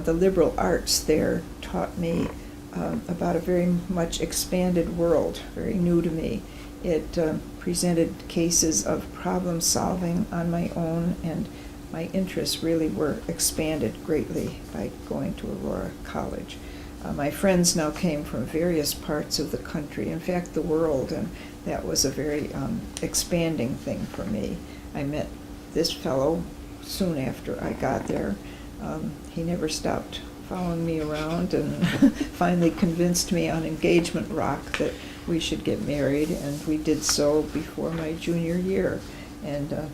the liberal arts there taught me about a very much expanded world, very new to me. It presented cases of problem solving on my own, and my interests really were expanded greatly by going to Aurora College. My friends now came from various parts of the country, in fact the world, and that was a very expanding thing for me. I met this fellow soon after I got there. He never stopped following me around and finally convinced me on engagement rock that we should get married, and we did so before my junior year. And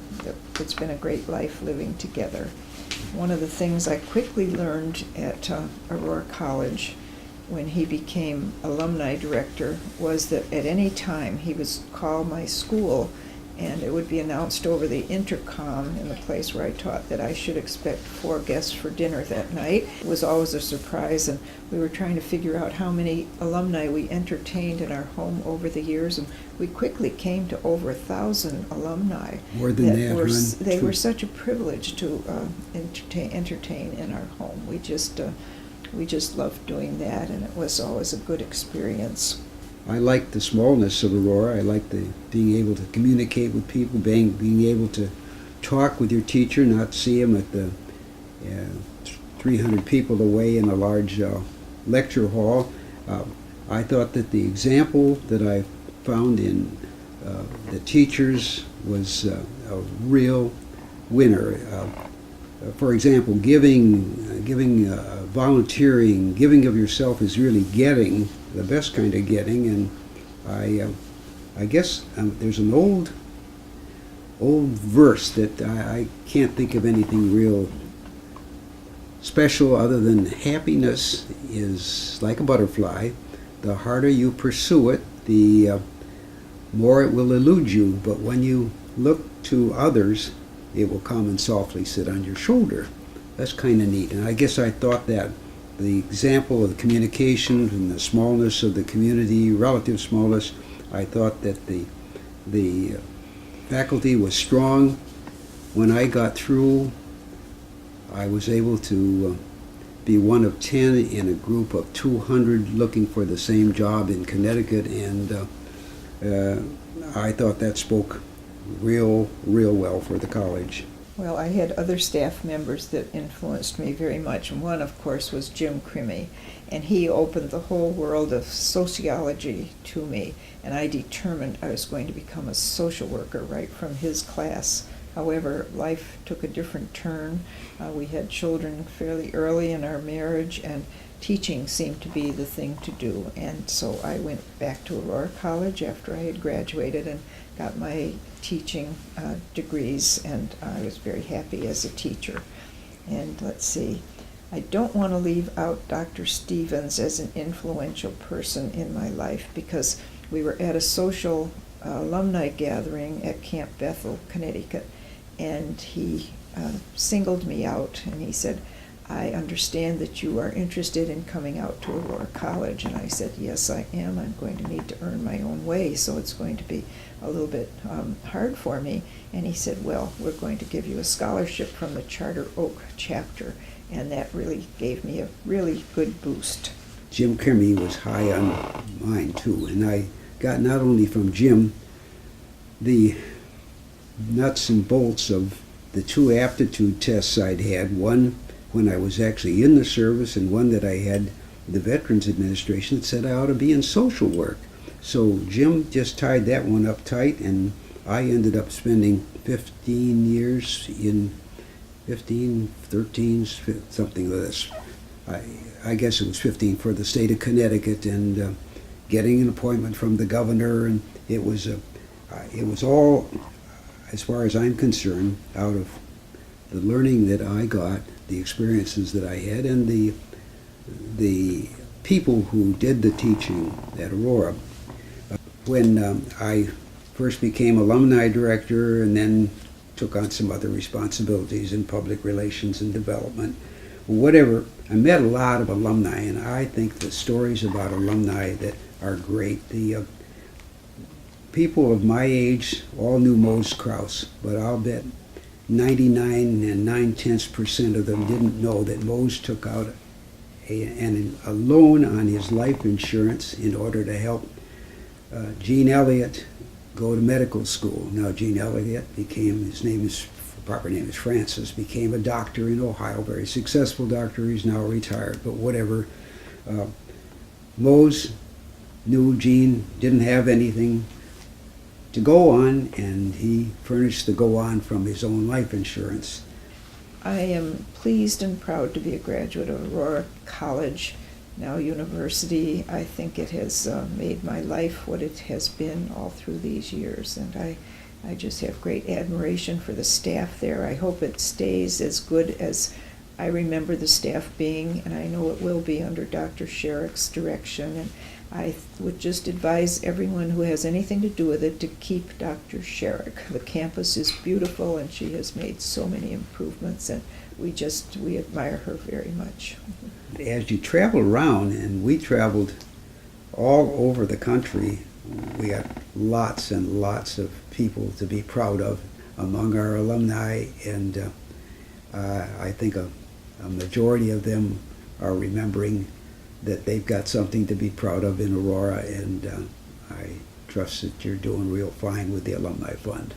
it's been a great life living together. One of the things I quickly learned at Aurora College when he became alumni director was that at any time he would call my school, and it would be announced over the intercom in the place where I taught that I should expect 4 guests for dinner that night. It was always a surprise, and we were trying to figure out how many alumni we entertained in our home over the years, and we quickly came to over 1,000 alumni. More than that, they were such a privilege to entertain in our home. We just loved doing that, and it was always a good experience. I like the smallness of Aurora. I like the being able to communicate with people, being able to talk with your teacher, not see him at the 300 people away in a large lecture hall. I thought that the example that I found in the teachers was a real winner. For example, giving, volunteering, giving of yourself is really getting, the best kind of getting, and I guess there's an old verse that I can't think of anything real special other than happiness is like a butterfly. The harder you pursue it, the more it will elude you, but when you look to others, it will come and softly sit on your shoulder. That's kind of neat, and I guess I thought that the example of the communication and the smallness of the community, relative smallness, I thought that the faculty was strong. When I got through, I was able to be one of 10 in a group of 200 looking for the same job in Connecticut, and I thought that spoke real well for the college. Well, I had other staff members that influenced me very much, and one, of course, was Jim Crimmy, and he opened the whole world of sociology to me, and I determined I was going to become a social worker right from his class. However, life took a different turn. We had children fairly early in our marriage, and teaching seemed to be the thing to do, and so I went back to Aurora College after I had graduated and got my teaching degrees, and I was very happy as a teacher. And let's see, I don't want to leave out Dr. Stevens as an influential person in my life, because we were at a social alumni gathering at Camp Bethel, Connecticut, and he singled me out, and he said, "I understand that you are interested in coming out to Aurora College." And I said, "Yes, I am. I'm going to need to earn my own way, so it's going to be a little bit hard for me." And he said, "Well, we're going to give you a scholarship from the Charter Oak chapter." And that really gave me a really good boost. Jim Crimmy was high on mine, too. And I got not only from Jim the nuts and bolts of the 2 aptitude tests I'd had, one when I was actually in the service, and one that I had the Veterans Administration that said I ought to be in social work. So Jim just tied that one up tight, and I ended up spending 15 years in 13, something like this. I guess it was 15 for the state of Connecticut, and getting an appointment from the governor, and it was all, as far as I'm concerned, out of the learning that I got, the experiences that I had, and the people who did the teaching at Aurora. When I first became alumni director and then took on some other responsibilities in public relations and development, whatever, I met a lot of alumni, and I think the stories about alumni that are great. The people of my age all knew Mose Krauss, but I'll bet 99 and 9/10% of them didn't know that Mose took out a loan on his life insurance in order to help Gene Elliott go to medical school. Now, Gene Elliott became, proper name is Francis, became a doctor in Ohio, very successful doctor. He's now retired, but whatever. Mose knew Gene didn't have anything to go on, and he furnished the go on from his own life insurance. I am pleased and proud to be a graduate of Aurora College, now university. I think it has made my life what it has been all through these years, and I just have great admiration for the staff there. I hope it stays as good as I remember the staff being, and I know it will be under Dr. Sherrick's direction. And I would just advise everyone who has anything to do with it to keep Dr. Sherrick. The campus is beautiful, and she has made so many improvements, and we admire her very much. As you travel around, and we traveled all over the country, we got lots and lots of people to be proud of among our alumni, and I think a majority of them are remembering that they've got something to be proud of in Aurora, and I trust that you're doing real fine with the Alumni Fund.